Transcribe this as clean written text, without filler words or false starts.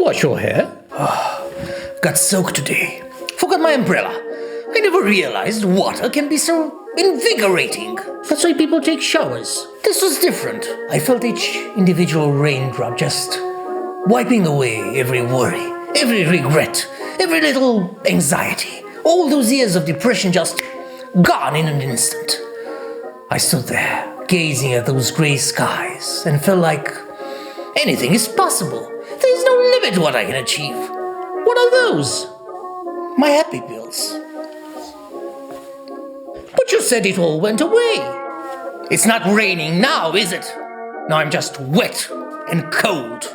wash your hair. Got soaked today. Forgot my umbrella. I never realized water can be so invigorating. That's why people take showers. This was different. I felt each individual raindrop just wiping away every worry, every regret, every little anxiety. All those years of depression just gone in an instant. I stood there, gazing at those gray skies, and felt like anything is possible. There's no limit to what I can achieve. What are those? My happy pills. But you said it all went away. It's not raining now, is it? Now I'm just wet and cold.